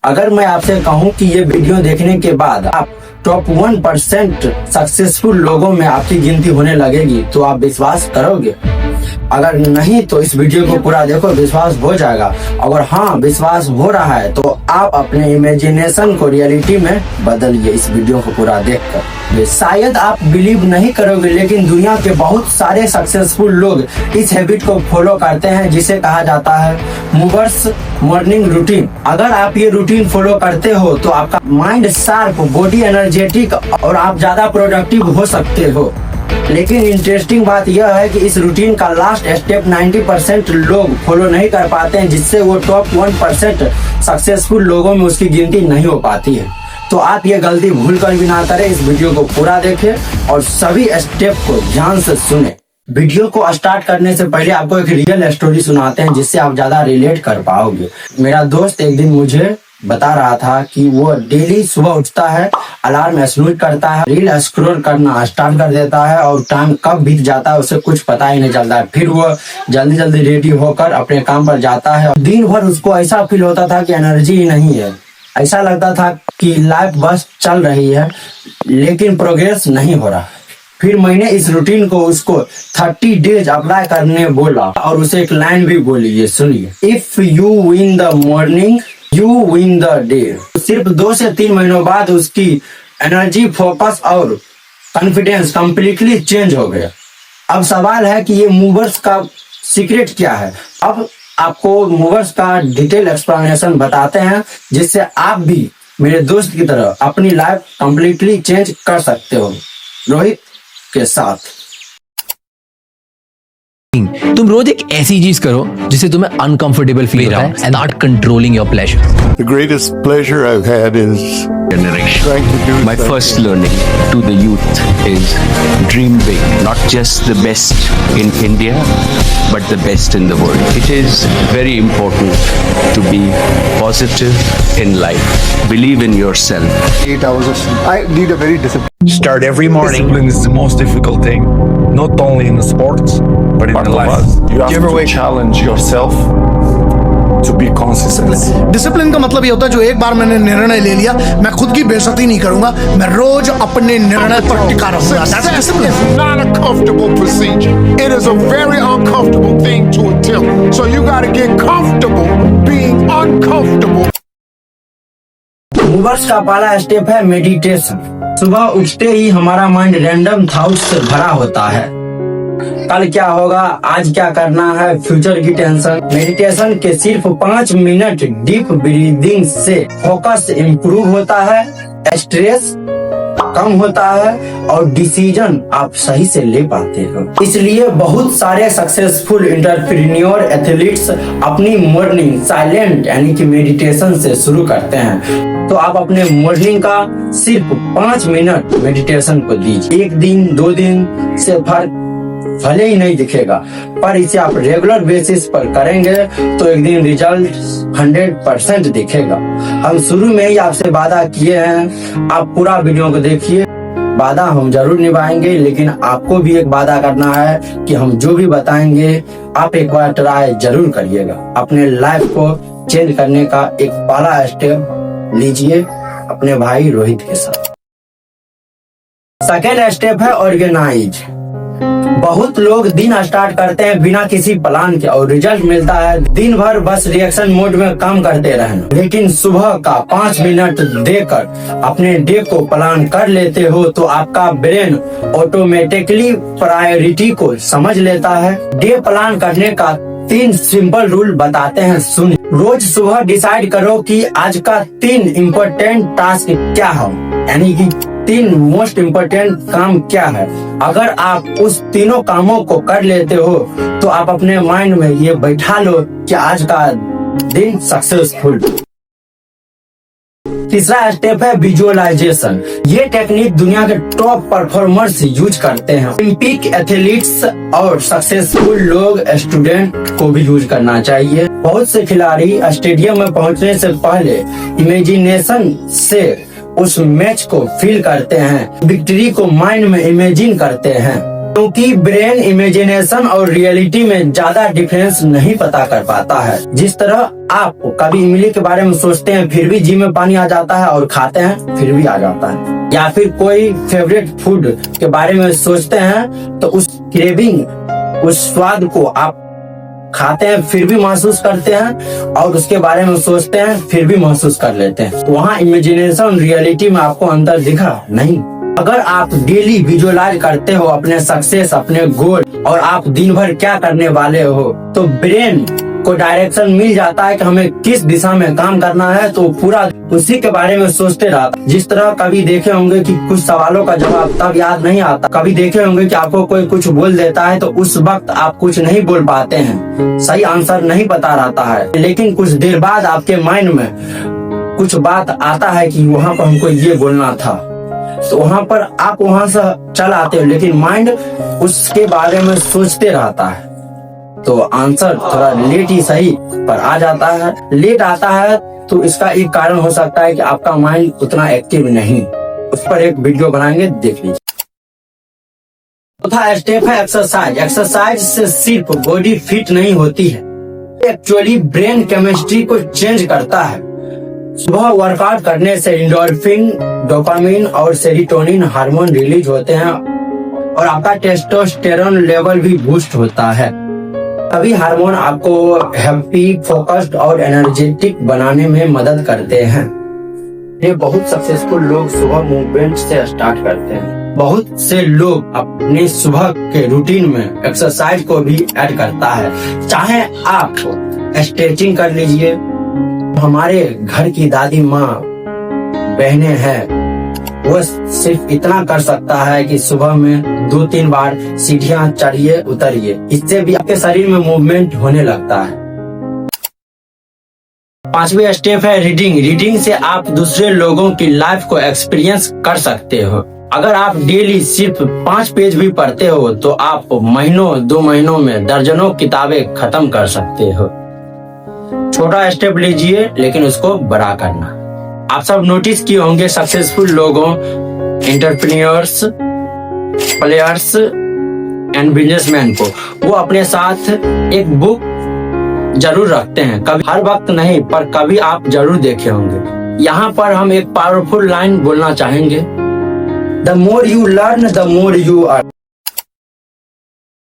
अगर मैं आपसे कहूं कि ये वीडियो देखने के बाद आप टॉप 1% सक्सेसफुल लोगों में आपकी गिनती होने लगेगी तो आप विश्वास करोगे? अगर नहीं तो इस वीडियो को पूरा देखो, विश्वास हो जाएगा। अगर हाँ विश्वास हो रहा है तो आप अपने इमेजिनेशन को रियलिटी में बदलिए इस वीडियो को पूरा देखकर। शायद आप बिलीव नहीं करोगे लेकिन दुनिया के बहुत सारे सक्सेसफुल लोग इस हैबिट को फॉलो करते हैं जिसे कहा जाता है मूवर्स मॉर्निंग रूटीन। अगर आप ये रूटीन फॉलो करते हो तो आपका माइंड शार्प, बॉडी एनर्जेटिक और आप ज्यादा प्रोडक्टिव हो सकते हो। लेकिन इंटरेस्टिंग बात यह है कि इस रूटीन का लास्ट स्टेप 90% लोग फॉलो नहीं कर पाते हैं, जिससे वो टॉप 1% सक्सेसफुल लोगों में उसकी गिनती नहीं हो पाती है। तो आप ये गलती भूल कर भी ना करें, इस वीडियो को पूरा देखें और सभी स्टेप को ध्यान से सुने। वीडियो को स्टार्ट करने से पहले आपको एक रियल स्टोरी सुनाते हैं जिससे आप ज्यादा रिलेट कर पाओगे। मेरा दोस्त एक दिन मुझे बता रहा था कि वो डेली सुबह उठता है, अलार्म स्नूज करता है, रील स्क्रॉल करना स्टार्ट कर देता है और टाइम कब बीत जाता है उसे कुछ पता ही नहीं चलता है। फिर वो जल्दी जल्दी रेडी होकर अपने काम पर जाता है। दिन भर उसको ऐसा फील होता था कि एनर्जी ही नहीं है, ऐसा लगता था कि लाइफ बस चल रही है लेकिन प्रोग्रेस नहीं हो रहा। फिर मैंने इस रूटीन को उसको 30 डेज अप्लाई करने बोला और उसे एक लाइन भी बोली, ये सुनिए, if you win the morning you win the day. सिर्फ 2 से 3 महीनों बाद उसकी एनर्जी, फोकस और कॉन्फिडेंस कंप्लीटली चेंज हो गया। अब सवाल है कि ये मूवर्स का सीक्रेट क्या है। अब आपको मूवर्स का डिटेल एक्सप्लेनेशन बताते हैं जिससे आप भी मेरे दोस्त की तरह अपनी लाइफ कंप्लीटली चेंज कर सकते हो रोहित के साथ। तुम रोज एक ऐसी चीज करो जिससे तुम्हें अनकंफर्टेबल फील हो, start controlling your pleasure. The greatest pleasure I've had is generation. My first learning to the youth is dream big, not just the best in India, but the best in the world. It is very important to be positive in life. Believe in yourself. 8 hours of sleep. I need a very disciplined. Start every morning. Discipline is the most difficult thing, not only in the sports, but in the life. You have to challenge yourself to be consistent. Discipline का मतलब ये होता है जो एक बार मैंने निर्णय ले लिया मैं खुद की बेइज्जती नहीं करूंगा, मैं रोज अपने निर्णय पर टिका रहूंगा। That's discipline. It's not a comfortable procedure. It is a very uncomfortable thing to attempt. So you got to get comfortable being uncomfortable. Movers का पहला स्टेप है मेडिटेशन। सुबह उठते ही हमारा माइंड रैंडम थॉट्स से भरा होता है। कल क्या होगा, आज क्या करना है, फ्यूचर की टेंशन। मेडिटेशन के सिर्फ 5 मिनट डीप ब्रीदिंग से फोकस इंप्रूव होता है, स्ट्रेस कम होता है और डिसीजन आप सही से ले पाते हो। इसलिए बहुत सारे सक्सेसफुल एंटरप्रेन्योर एथलीट्स अपनी मॉर्निंग साइलेंट यानी कि मेडिटेशन से शुरू करते हैं। तो आप अपने मॉर्निंग का सिर्फ 5 मिनट मेडिटेशन को दीजिए। 1 दिन 2 दिन से फर्क भले ही नहीं दिखेगा, पर इसे आप रेगुलर बेसिस पर करेंगे तो एक दिन रिजल्ट 100% दिखेगा। हम शुरू में ही आपसे वादा किए हैं, आप पूरा वीडियो को देखिए। वादा हम जरूर निभाएंगे, लेकिन आपको भी एक वादा करना है कि हम जो भी बताएंगे आप एक बार ट्राई जरूर करिएगा। अपने लाइफ को चेंज करने का एक पहला स्टेप लीजिए अपने भाई रोहित के साथ। सेकेंड स्टेप है ऑर्गेनाइज। बहुत लोग दिन स्टार्ट करते हैं बिना किसी प्लान के और रिजल्ट मिलता है दिन भर बस रिएक्शन मोड में काम करते रहना। लेकिन सुबह का 5 मिनट देकर अपने डे को प्लान कर लेते हो तो आपका ब्रेन ऑटोमेटिकली प्रायोरिटी को समझ लेता है। डे प्लान करने का 3 सिंपल रूल बताते हैं, सुन। रोज सुबह डिसाइड करो कि आज का 3 इम्पोर्टेंट टास्क क्या हो, यानी कि 3 मोस्ट इम्पोर्टेंट काम क्या है। अगर आप उस तीनों कामों को कर लेते हो तो आप अपने माइंड में ये बैठा लो कि आज का दिन सक्सेसफुल। तीसरा स्टेप है विजुअलाइजेशन। ये टेक्निक दुनिया के टॉप परफॉर्मर्स यूज करते हैं। ओलंपिक एथलीट्स और सक्सेसफुल लोग स्टूडेंट को भी यूज करना चाहिए। बहुत से खिलाड़ी स्टेडियम में पहुंचने से पहले इमेजिनेशन से उस मैच को फील करते हैं, विक्ट्री को माइंड में इमेजिन करते हैं। क्योंकि ब्रेन इमेजिनेशन और रियलिटी में ज्यादा डिफरेंस नहीं पता कर पाता है। जिस तरह आप कभी इमली के बारे में सोचते हैं फिर भी जी में पानी आ जाता है और खाते हैं फिर भी आ जाता है, या फिर कोई फेवरेट फूड के बारे में सोचते हैं तो उस क्रेविंग, उस स्वाद को आप खाते हैं फिर भी महसूस करते हैं, और उसके बारे में सोचते हैं फिर भी महसूस कर लेते हैं। वहाँ इमेजिनेशन रियलिटी में आपको अंतर दिखा नहीं। अगर आप डेली विजुअलाइज करते हो अपने सक्सेस, अपने गोल और आप दिन भर क्या करने वाले हो, तो ब्रेन को डायरेक्शन मिल जाता है कि हमें किस दिशा में काम करना है, तो पूरा उसी के बारे में सोचते रहता। जिस तरह कभी देखे होंगे कि कुछ सवालों का जवाब तब याद नहीं आता, कभी देखे होंगे कि आपको कोई कुछ बोल देता है तो उस वक्त आप कुछ नहीं बोल पाते हैं, सही आंसर नहीं पता रहता है, लेकिन कुछ देर बाद आपके माइंड में कुछ बात आता है कि वहाँ पर हमको ये बोलना था, तो वहाँ पर आप वहाँ से चल आते हो, लेकिन माइंड उसके बारे में सोचते रहता है। तो आंसर थोड़ा लेट ही सही पर आ जाता है। लेट आता है तो इसका एक कारण हो सकता है कि आपका माइंड उतना एक्टिव नहीं। उस पर एक वीडियो बनाएंगे, देख लीजिए। चौथा स्टेप है एक्सरसाइज। एक्सरसाइज से सिर्फ बॉडी फिट नहीं होती है, एक्चुअली ब्रेन केमिस्ट्री को चेंज करता है। सुबह वर्कआउट करने से एंडोर्फिन, डोपामिन और सेरोटोनिन हार्मोन रिलीज होते हैं और आपका टेस्टोस्टेरोन लेवल भी बूस्ट होता है। सभी हार्मोन आपको हैप्पी, फोकस्ड और एनर्जेटिक बनाने में मदद करते हैं। ये बहुत सक्सेसफुल लोग सुबह मूवमेंट से स्टार्ट करते हैं। बहुत से लोग अपने सुबह के रूटीन में एक्सरसाइज को भी ऐड करता है। चाहे आप स्ट्रेचिंग कर लीजिए, हमारे घर की दादी माँ बहनें हैं, वो सिर्फ इतना कर सकता है कि सुबह में 2-3 बार सीढ़ियाँ चढ़िए उतरिए, इससे भी आपके शरीर में मूवमेंट होने लगता है। 5वां स्टेप है रीडिंग। रीडिंग से आप दूसरे लोगों की लाइफ को एक्सपीरियंस कर सकते हो। अगर आप डेली सिर्फ 5 पेज भी पढ़ते हो तो आप महीनों 2 महीनों में दर्जनों किताबें खत्म कर सकते हो। छोटा स्टेप लीजिए लेकिन उसको बड़ा करना। आप सब नोटिस किए होंगे सक्सेसफुल लोगों, एंटरप्रेन्योर्स, प्लेयर्स एंड बिजनेसमैन को, वो अपने साथ एक बुक जरूर रखते हैं। कभी, हर वक्त नहीं पर कभी आप जरूर देखे होंगे। यहाँ पर हम एक पावरफुल लाइन बोलना चाहेंगे, the more you learn the more you earn.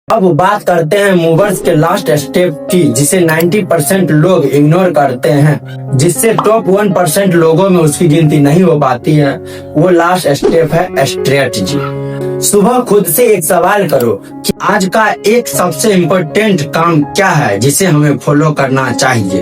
अब बात करते हैं मूवर्स के लास्ट स्टेप की, जिसे 90% लोग इग्नोर करते हैं, जिससे टॉप 1% लोगों में उसकी गिनती नहीं हो पाती है। वो लास्ट स्टेप है स्ट्रेटजी। सुबह खुद से एक सवाल करो कि आज का एक सबसे इम्पोर्टेंट काम क्या है जिसे हमें फॉलो करना चाहिए,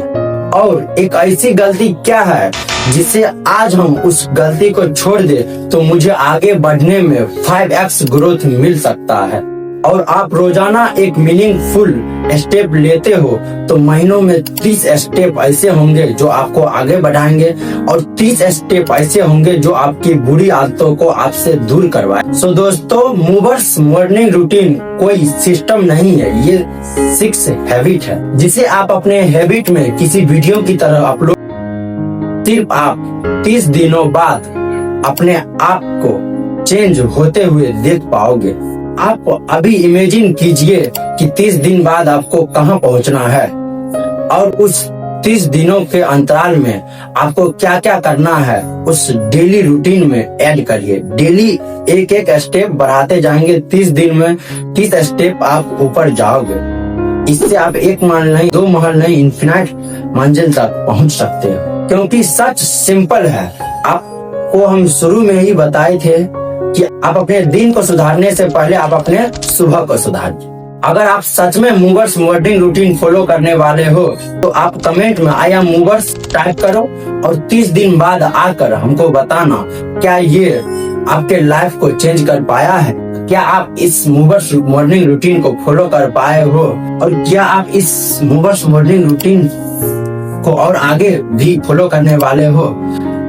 और एक ऐसी गलती क्या है जिसे आज हम उस गलती को छोड़ दे तो मुझे आगे बढ़ने में 5x ग्रोथ मिल सकता है। और आप रोजाना एक मीनिंगफुल स्टेप लेते हो तो महीनों में 30 स्टेप ऐसे होंगे जो आपको आगे बढ़ाएंगे, और 30 स्टेप ऐसे होंगे जो आपकी बुरी आदतों को आपसे दूर करवाए। सो दोस्तों, मूवर्स मॉर्निंग रूटीन कोई सिस्टम नहीं है, ये 6 हैबिट है जिसे आप अपने हैबिट में किसी वीडियो की तरह अपलोड, सिर्फ आप 30 दिनों बाद अपने आप को चेंज होते हुए देख पाओगे। आप अभी इमेजिन कीजिए कि 30 दिन बाद आपको कहां पहुंचना है, और उस 30 दिनों के अंतराल में आपको क्या क्या करना है उस डेली रूटीन में ऐड करिए। डेली एक एक स्टेप बढ़ाते जाएंगे, 30 दिन में 30 स्टेप आप ऊपर जाओगे। इससे आप 1 महल नहीं, 2 महल नहीं, इन्फिनाइट मंजिल तक पहुंच सकते हो। क्योंकि सच सिंपल है। आपको हम शुरू में ही बताए थे कि आप अपने दिन को सुधारने से पहले आप अपने सुबह को सुधारिए। अगर आप सच में मूवर्स मॉर्निंग रूटीन फॉलो करने वाले हो तो आप कमेंट में आई एम मूवर्स टाइप करो, और 30 दिन बाद आकर हमको बताना क्या ये आपके लाइफ को चेंज कर पाया है, क्या आप इस मूवर्स मॉर्निंग रूटीन को फॉलो कर पाए हो, और क्या आप इस मूवर्स मॉर्निंग रूटीन को और आगे भी फॉलो करने वाले हो।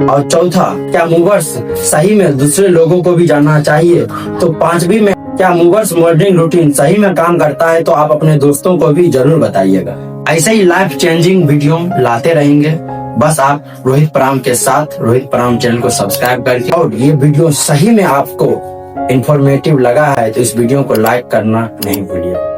और चौथा, क्या मूवर्स सही में दूसरे लोगों को भी जानना चाहिए। तो 5वीं में, क्या मूवर्स मॉर्निंग रूटीन सही में काम करता है तो आप अपने दोस्तों को भी जरूर बताइएगा। ऐसे ही लाइफ चेंजिंग वीडियो लाते रहेंगे। बस आप रोहित पराम के साथ रोहित पराम चैनल को सब्सक्राइब करके, और ये वीडियो सही में आपको इंफॉर्मेटिव लगा है तो इस वीडियो को लाइक करना नहीं भूलिए।